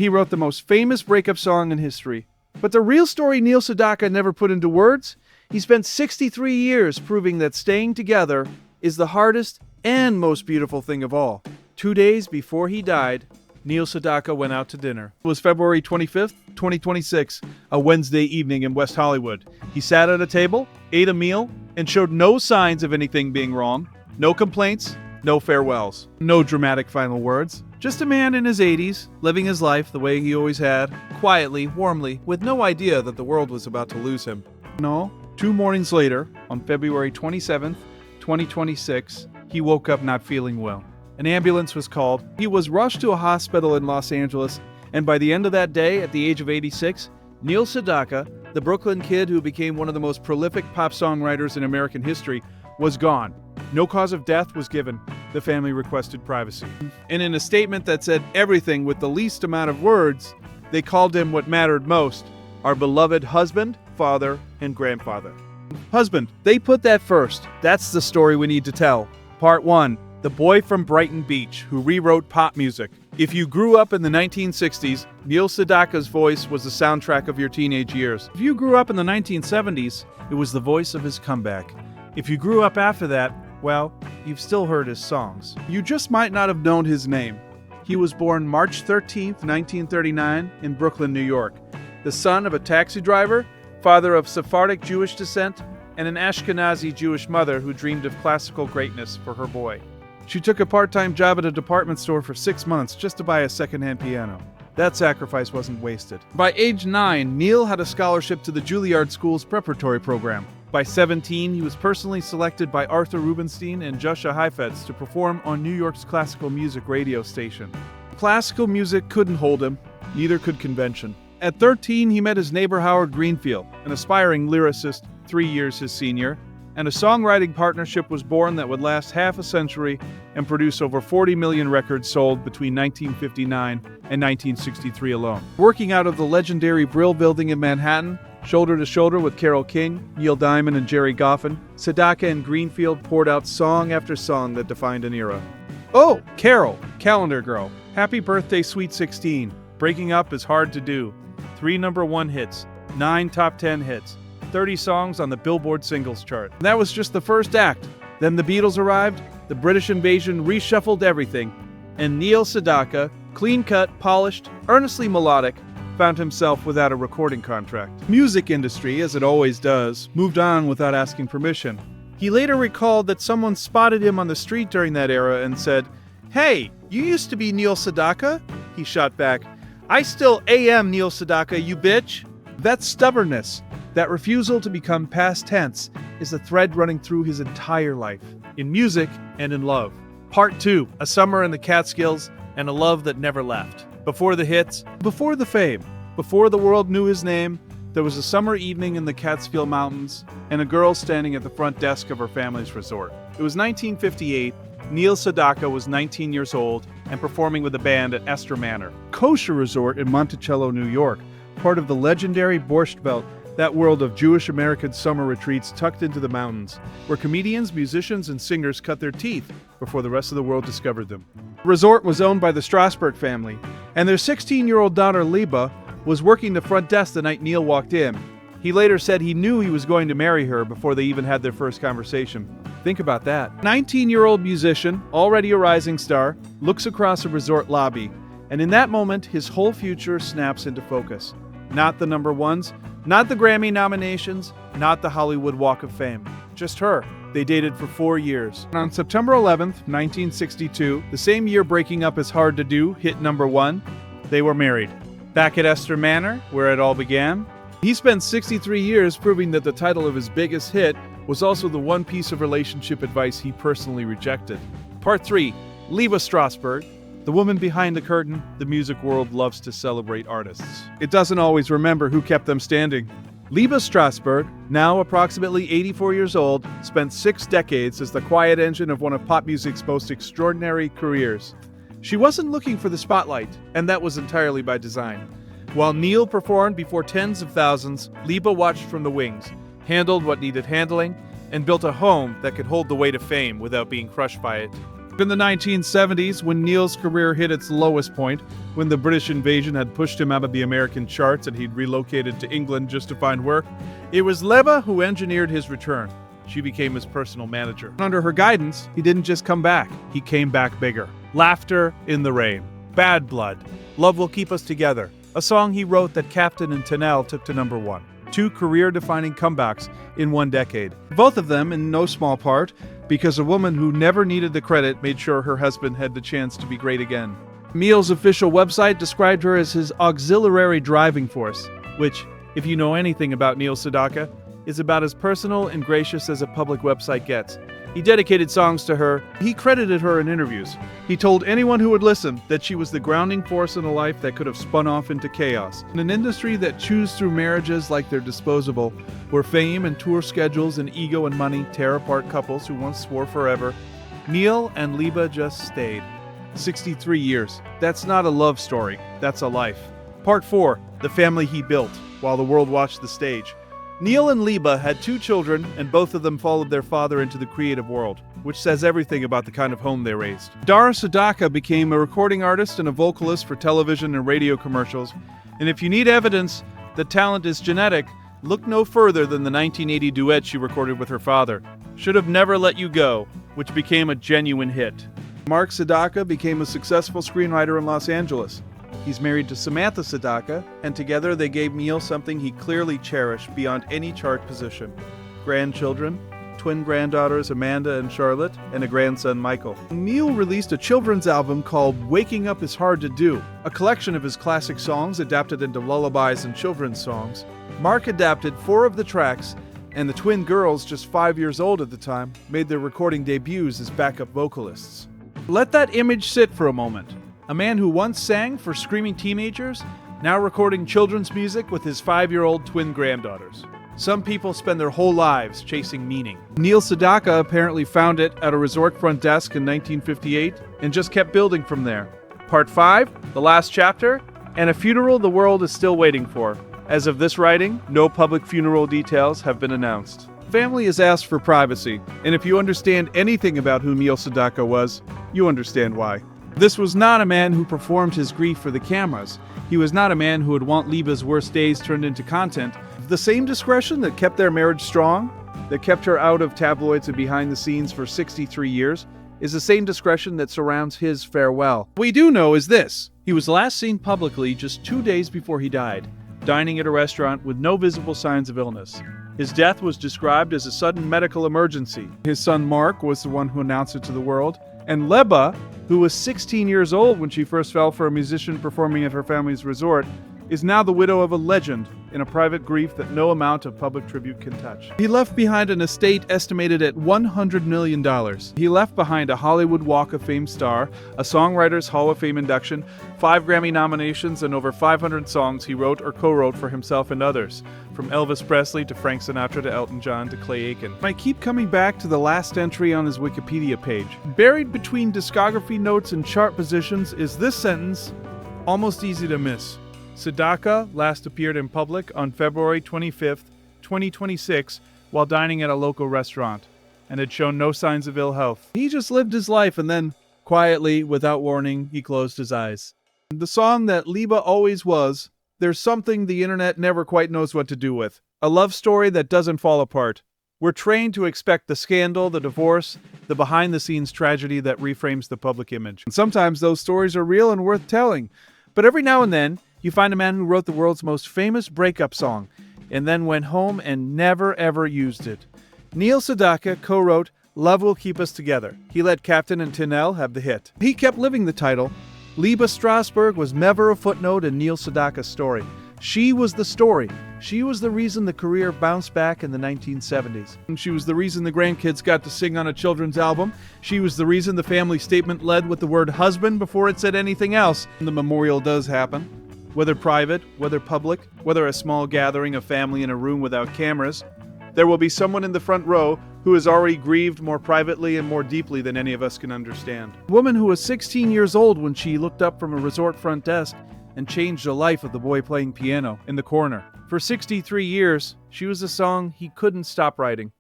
He wrote the most famous breakup song in history. But the real story Neil Sedaka never put into words? He spent 63 years proving that staying together is the hardest and most beautiful thing of all. 2 days before he died, Neil Sedaka went out to dinner. It was February 25th, 2026, a Wednesday evening in West Hollywood. He sat at a table, ate a meal, and showed no signs of anything being wrong. No complaints, no farewells, no dramatic final words. Just a man in his 80s, living his life the way he always had, quietly, warmly, with no idea that the world was about to lose him. No, 2 mornings later, on February 27th, 2026, he woke up not feeling well. An ambulance was called. He was rushed to a hospital in Los Angeles, and by the end of that day, at the age of 86, Neil Sedaka, the Brooklyn kid who became one of the most prolific pop songwriters in American history, was gone. No cause of death was given. The family requested privacy. And in a statement that said everything with the least amount of words, they called him what mattered most: our beloved husband, father, and grandfather. Husband, they put that first. That's the story we need to tell. Part 1. The boy from Brighton Beach who rewrote pop music. If you grew up in the 1960s, Neil Sedaka's voice was the soundtrack of your teenage years. If you grew up in the 1970s, it was the voice of his comeback. If you grew up after that, well, you've still heard his songs. You just might not have known his name. He was born March 13th, 1939, in Brooklyn, New York. The son of a taxi driver, father of Sephardic Jewish descent, and an Ashkenazi Jewish mother who dreamed of classical greatness for her boy. She took a part-time job at a department store for 6 months just to buy a second-hand piano. That sacrifice wasn't wasted. By age 9, Neil had a scholarship to the Juilliard School's preparatory program. By 17, he was personally selected by Arthur Rubinstein and Joshua Heifetz to perform on New York's classical music radio station. Classical music couldn't hold him, neither could convention. At 13, he met his neighbor Howard Greenfield, an aspiring lyricist 3 years his senior, and a songwriting partnership was born that would last half a century and produce over 40 million records sold between 1959 and 1963 alone. Working out of the legendary Brill Building in Manhattan, shoulder to shoulder with Carole King, Neil Diamond, and Jerry Goffin, Sedaka and Greenfield poured out song after song that defined an era. Oh, Carol, Calendar Girl, Happy Birthday Sweet 16, Breaking Up is Hard to Do, 3 #1 hits, 9 top 10 hits, 30 songs on the Billboard Singles Chart. That was just the first act. Then the Beatles arrived, the British invasion reshuffled everything, and Neil Sedaka, clean-cut, polished, earnestly melodic, found himself without a recording contract. Music industry, as it always does, moved on without asking permission. He later recalled that someone spotted him on the street during that era and said, "Hey, you used to be Neil Sedaka?" He shot back, "I still am Neil Sedaka, you bitch." That stubbornness, that refusal to become past tense, is the thread running through his entire life, in music and in love. Part 2, a summer in the Catskills and a love that never left. Before the hits, before the fame, before the world knew his name, there was a summer evening in the Catskill Mountains and a girl standing at the front desk of her family's resort. It was 1958. Neil Sedaka was 19 years old and performing with a band at Esther Manor, kosher resort in Monticello, New York, part of the legendary Borscht Belt, that world of Jewish-American summer retreats tucked into the mountains, where comedians, musicians, and singers cut their teeth before the rest of the world discovered them. The resort was owned by the Strassberg family, and their 16-year-old daughter Leba was working the front desk the night Neil walked in. He later said he knew he was going to marry her before they even had their first conversation. Think about that. 19-year-old musician, already a rising star, looks across a resort lobby, and in that moment, his whole future snaps into focus. Not the #1s, not the Grammy nominations, not the Hollywood Walk of Fame. Just her. They dated for 4 years. And on September 11th, 1962, the same year Breaking Up is Hard to Do hit #1, they were married. Back at Esther Manor, where it all began, he spent 63 years proving that the title of his biggest hit was also the one piece of relationship advice he personally rejected. Part 3, Leba Strassberg. The woman behind the curtain, the music world loves to celebrate artists. It doesn't always remember who kept them standing. Leba Strassberg, now approximately 84 years old, spent 6 decades as the quiet engine of one of pop music's most extraordinary careers. She wasn't looking for the spotlight, and that was entirely by design. While Neil performed before tens of thousands, Leba watched from the wings, handled what needed handling, and built a home that could hold the weight of fame without being crushed by it. In the 1970s, when Neil's career hit its lowest point, when the British invasion had pushed him out of the American charts and he'd relocated to England just to find work, it was Leba who engineered his return. She became his personal manager. Under her guidance, he didn't just come back, he came back bigger. Laughter in the Rain, Bad Blood, Love Will Keep Us Together, a song he wrote that Captain and Tennelle took to #1. 2 career-defining comebacks in 1 decade. Both of them, in no small part, because a woman who never needed the credit made sure her husband had the chance to be great again. Neil's official website described her as his auxiliary driving force, which, if you know anything about Neil Sedaka, is about as personal and gracious as a public website gets. He dedicated songs to her. He credited her in interviews. He told anyone who would listen that she was the grounding force in a life that could have spun off into chaos. In an industry that chews through marriages like they're disposable, where fame and tour schedules and ego and money tear apart couples who once swore forever, Neil and Leba just stayed. 63 years. That's not a love story. That's a life. Part 4. The family he built, while the world watched the stage. Neil and Leba had 2 children, and both of them followed their father into the creative world, which says everything about the kind of home they raised. Dara Sedaka became a recording artist and a vocalist for television and radio commercials, and if you need evidence that talent is genetic, look no further than the 1980 duet she recorded with her father, Should Have Never Let You Go, which became a genuine hit. Mark Sedaka became a successful screenwriter in Los Angeles. He's married to Samantha Sedaka, and together they gave Neil something he clearly cherished beyond any chart position. Grandchildren, twin granddaughters Amanda and Charlotte, and a grandson Michael. Neil released a children's album called Waking Up Is Hard to Do, a collection of his classic songs adapted into lullabies and children's songs. Mark adapted 4 of the tracks, and the twin girls, just 5 years old at the time, made their recording debuts as backup vocalists. Let that image sit for a moment. A man who once sang for screaming teenagers, now recording children's music with his 5-year-old twin granddaughters. Some people spend their whole lives chasing meaning. Neil Sedaka apparently found it at a resort front desk in 1958 and just kept building from there. Part 5, the last chapter, and a funeral the world is still waiting for. As of this writing, no public funeral details have been announced. Family has asked for privacy, and if you understand anything about who Neil Sedaka was, you understand why. This was not a man who performed his grief for the cameras. He was not a man who would want Leba's worst days turned into content. The same discretion that kept their marriage strong, that kept her out of tabloids and behind the scenes for 63 years, is the same discretion that surrounds his farewell. What we do know is this: he was last seen publicly just 2 days before he died, dining at a restaurant with no visible signs of illness. His death was described as a sudden medical emergency. His son Mark was the one who announced it to the world, and Leba, who was 16 years old when she first fell for a musician performing at her family's resort, is now the widow of a legend in a private grief that no amount of public tribute can touch. He left behind an estate estimated at $100 million. He left behind a Hollywood Walk of Fame star, a Songwriters Hall of Fame induction, 5 Grammy nominations, and over 500 songs he wrote or co-wrote for himself and others, from Elvis Presley to Frank Sinatra to Elton John to Clay Aiken. I keep coming back to the last entry on his Wikipedia page. Buried between discography notes and chart positions is this sentence, almost easy to miss. Sedaka last appeared in public on February 25th, 2026, while dining at a local restaurant, and had shown no signs of ill health. He just lived his life, and then, quietly, without warning, he closed his eyes. The song that Leba always was, there's something the internet never quite knows what to do with. A love story that doesn't fall apart. We're trained to expect the scandal, the divorce, the behind-the-scenes tragedy that reframes the public image. And sometimes those stories are real and worth telling. But every now and then, you find a man who wrote the world's most famous breakup song, and then went home and never ever used it. Neil Sedaka co-wrote Love Will Keep Us Together. He let Captain and Tennelle have the hit. He kept living the title. Leba Strassberg was never a footnote in Neil Sedaka's story. She was the story. She was the reason the career bounced back in the 1970s. And she was the reason the grandkids got to sing on a children's album. She was the reason the family statement led with the word husband before it said anything else. And the memorial does happen. Whether private, whether public, whether a small gathering of family in a room without cameras, there will be someone in the front row who has already grieved more privately and more deeply than any of us can understand. A woman who was 16 years old when she looked up from a resort front desk and changed the life of the boy playing piano in the corner. For 63 years, she was a song he couldn't stop writing.